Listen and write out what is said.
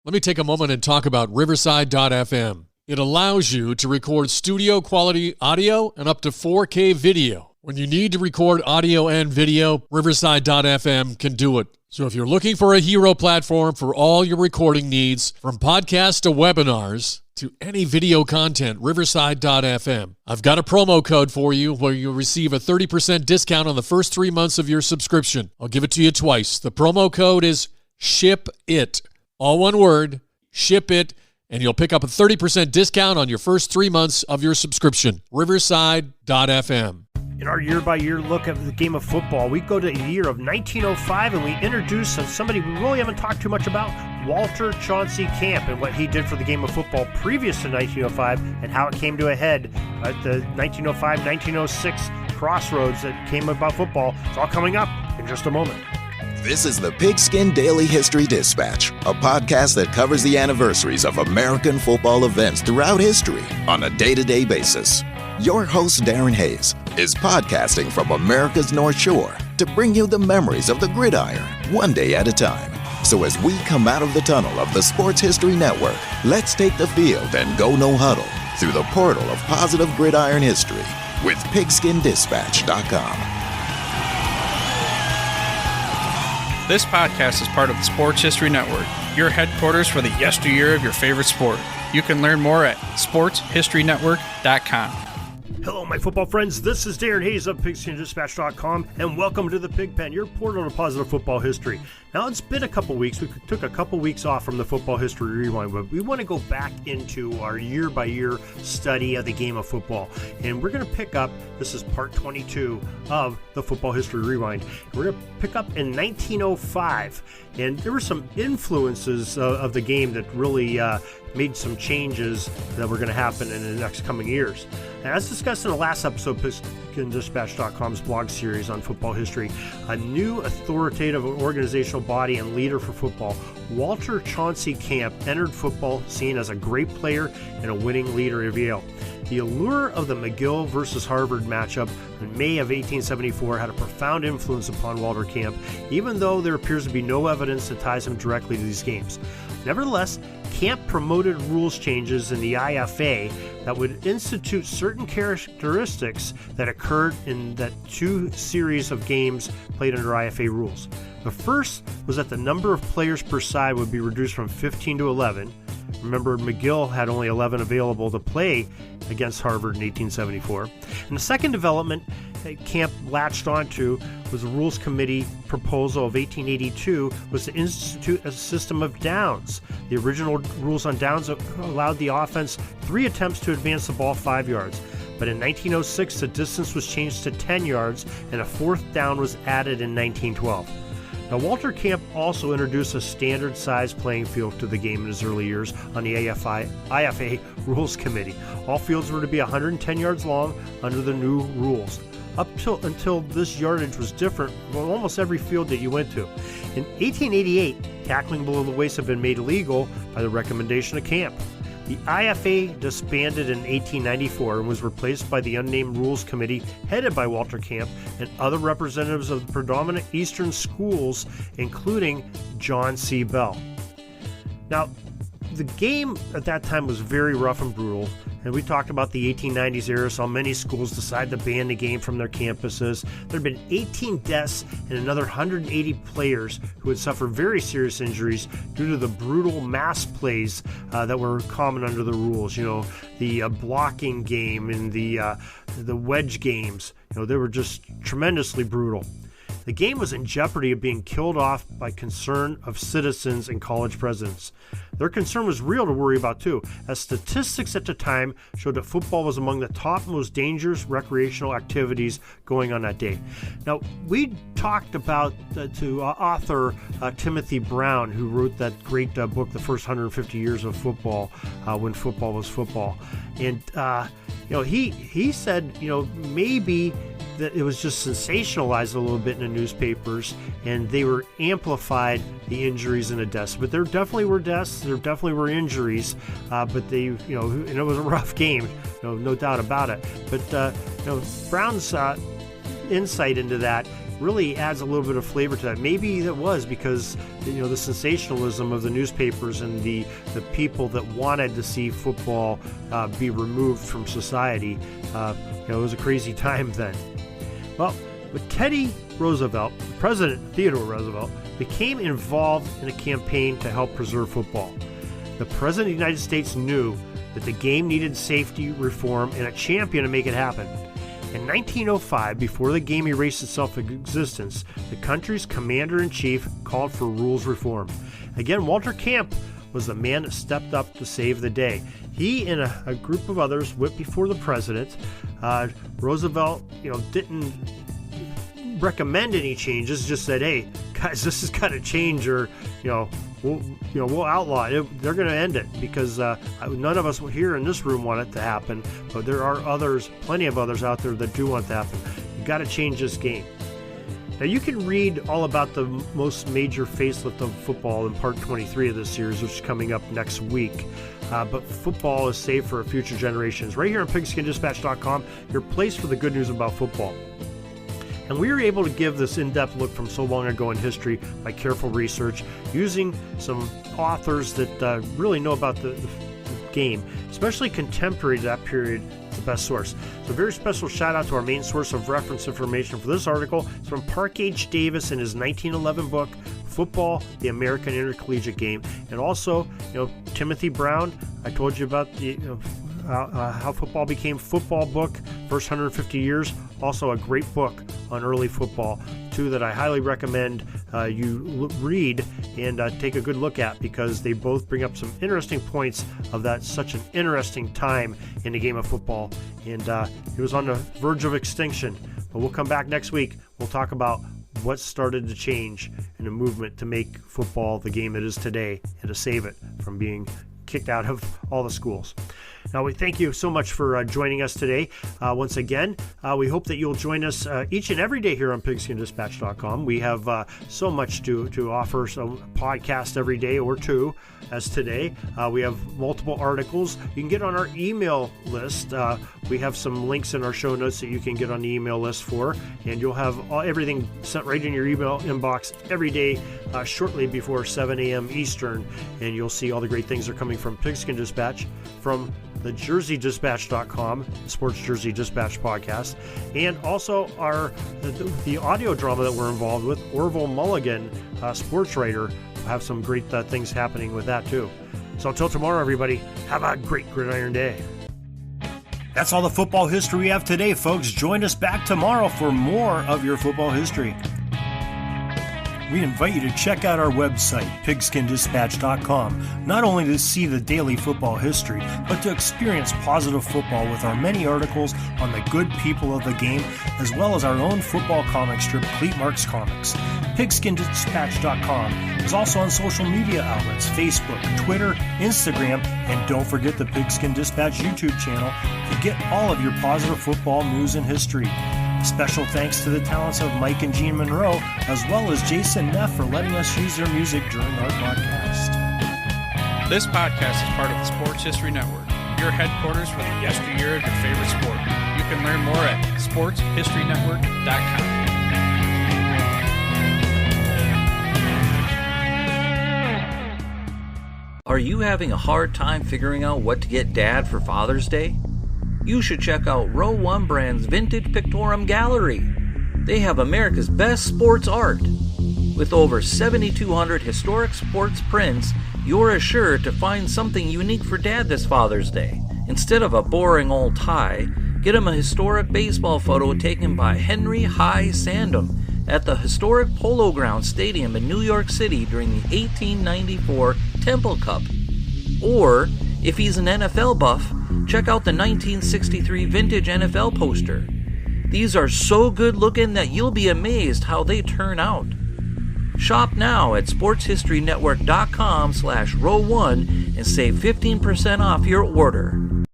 Let me take a moment and talk about Riverside.fm. It allows you to record studio quality audio and up to 4K video. When you need to record audio and video, Riverside.fm can do it. So if you're looking for a hero platform for all your recording needs, from podcasts to webinars to any video content, Riverside.fm. I've got a promo code for you where you'll receive a 30% discount on the first 3 months of your subscription. I'll give it to you twice. The promo code is SHIPIT. All one word, SHIPIT, and you'll pick up a 30% discount on your first 3 months of your subscription. Riverside.fm. In our year-by-year look at the game of football, we go to the year of 1905 and we introduce somebody we really haven't talked too much about, Walter Chauncey Camp, and what he did for the game of football previous to 1905 and how it came to a head at the 1905-1906 crossroads that came about football. It's all coming up in just a moment. This is the Pigskin Daily History Dispatch, a podcast that covers the anniversaries of American football events throughout history on a day-to-day basis. Your host, Darren Hayes, is podcasting from America's North Shore to bring you the memories of the gridiron, one day at a time. So as we come out of the tunnel of the Sports History Network, let's take the field and go no huddle through the portal of positive gridiron history with pigskindispatch.com. This podcast is part of the Sports History Network, your headquarters for the yesteryear of your favorite sport. You can learn more at sportshistorynetwork.com. Hello, my football friends. This is Darren Hayes of pigskindispatch.com, and welcome to the Pig Pen, your portal to positive football history. Now, it's been a couple weeks. We took a couple weeks off from the Football History Rewind, but we want to go back into our year-by-year study of the game of football. And we're going to pick up, this is part 22 of the Football History Rewind. We're going to pick up in 1905, and there were some influences of the game that really made some changes that were going to happen in the next coming years. And as discussed in the last episode of PigskinDispatch.com's blog series on football history, a new authoritative organizational body and leader for football, Walter Chauncey Camp, entered football seen as a great player and a winning leader of Yale. The allure of the McGill versus Harvard matchup in May of 1874 had a profound influence upon Walter Camp, even though there appears to be no evidence that ties him directly to these games. Nevertheless, Camp promoted rules changes in the IFA that would institute certain characteristics that occurred in that two series of games played under IFA rules. The first was that the number of players per side would be reduced from 15 to 11. Remember, McGill had only 11 available to play against Harvard in 1874. And the second development that Camp latched onto was the Rules Committee proposal of 1882 was to institute a system of downs. The original rules on downs allowed the offense 3 attempts to advance the ball 5 yards. But in 1906, the distance was changed to 10 yards, and a 4th down was added in 1912. Now, Walter Camp also introduced a standard-sized playing field to the game in his early years on the IFA Rules Committee. All fields were to be 110 yards long under the new rules. Until this yardage was different from almost every field that you went to. In 1888, tackling below the waist had been made illegal by the recommendation of Camp. The IFA disbanded in 1894 and was replaced by the Unnamed Rules Committee headed by Walter Camp and other representatives of the predominant Eastern schools, including John C. Bell. Now, the game at that time was very rough and brutal, and we talked about the 1890s era, saw many schools decide to ban the game from their campuses. There had been 18 deaths and another 180 players who had suffered very serious injuries due to the brutal mass plays that were common under the rules. You know, the blocking game and the wedge games. You know, they were just tremendously brutal. The game was in jeopardy of being killed off by concern of citizens and college presidents. Their concern was real to worry about too, as statistics at the time showed that football was among the top most dangerous recreational activities going on that day. Now, we talked about to author Timothy Brown, who wrote that great book, The First 150 Years of Football, When Football Was Football. And, he said, maybe that it was just sensationalized a little bit in the newspapers, and they were amplified, the injuries and the deaths. But there definitely were deaths, there definitely were injuries, but they, and it was a rough game, no doubt about it. But Brown's insight into that really adds a little bit of flavor to that. Maybe it was because, the sensationalism of the newspapers and the people that wanted to see football be removed from society. It was a crazy time then. Well, but Teddy Roosevelt, President Theodore Roosevelt, became involved in a campaign to help preserve football. The President of the United States knew that the game needed safety reform and a champion to make it happen. In 1905, before the game erased itself from existence, the country's commander-in-chief called for rules reform. Again, Walter Camp was the man that stepped up to save the day. He and a group of others went before the president. Roosevelt, didn't recommend any changes, just said, hey, guys, this has got to change, or, we'll outlaw it. They're going to end it because none of us here in this room want it to happen, but there are plenty of others out there that do want it to happen. You've got to change this game. Now, you can read all about the most major facelift of football in part 23 of this series, which is coming up next week. But football is saved for future generations. Right here on PigskinDispatch.com, your place for the good news about football. And we were able to give this in-depth look from so long ago in history by careful research, using some authors that really know about the game, especially contemporary to that period. It's the best source. So a very special shout out to our main source of reference information for this article. It's from Park H. Davis in his 1911 book, Football, the American Intercollegiate Game. And also, Timothy Brown, I told you about the how football became football book, first 150 years. Also a great book on early football, two that I highly recommend you read and take a good look at, because they both bring up some interesting points of that such an interesting time in the game of football. And it was on the verge of extinction. But we'll come back next week. We'll talk about what started to change in the movement to make football the game it is today and to save it from being kicked out of all the schools. Now, we thank you so much for joining us today. Once again, we hope that you'll join us each and every day here on PigskinDispatch.com. We have so much to offer, so podcast every day or two, as today. We have multiple articles. You can get on our email list. We have some links in our show notes that you can get on the email list for, and you'll have everything sent right in your email inbox every day shortly before 7 a.m. Eastern, and you'll see all the great things that are coming from Pigskin Dispatch, from the JerseyDispatch.com, Sports Jersey Dispatch podcast, and also the audio drama that we're involved with. Orville Mulligan, sports writer, will have some great things happening with that too. So until tomorrow, everybody, have a great Gridiron Day. That's all the football history we have today, folks. Join us back tomorrow for more of your football history. We invite you to check out our website, PigskinDispatch.com, not only to see the daily football history, but to experience positive football with our many articles on the good people of the game, as well as our own football comic strip, Cleat Marks Comics. PigskinDispatch.com is also on social media outlets, Facebook, Twitter, Instagram, and don't forget the Pigskin Dispatch YouTube channel to get all of your positive football news and history. Special thanks to the talents of Mike and Gene Monroe, as well as Jason Neff, for letting us use their music during our podcast. This podcast is part of the Sports History Network, your headquarters for the yesteryear of your favorite sport. You can learn more at sportshistorynetwork.com. Are you having a hard time figuring out what to get Dad for Father's Day? You should check out Row 1 Brand's Vintage Pictorum Gallery. They have America's best sports art. With over 7,200 historic sports prints, you're assured to find something unique for Dad this Father's Day. Instead of a boring old tie, get him a historic baseball photo taken by Henry High Sandom at the historic Polo Grounds Stadium in New York City during the 1894 Temple Cup. Or, if he's an NFL buff, check out the 1963 vintage NFL poster. These are so good looking that you'll be amazed how they turn out. Shop now at sportshistorynetwork.com/row1 and save 15% off your order.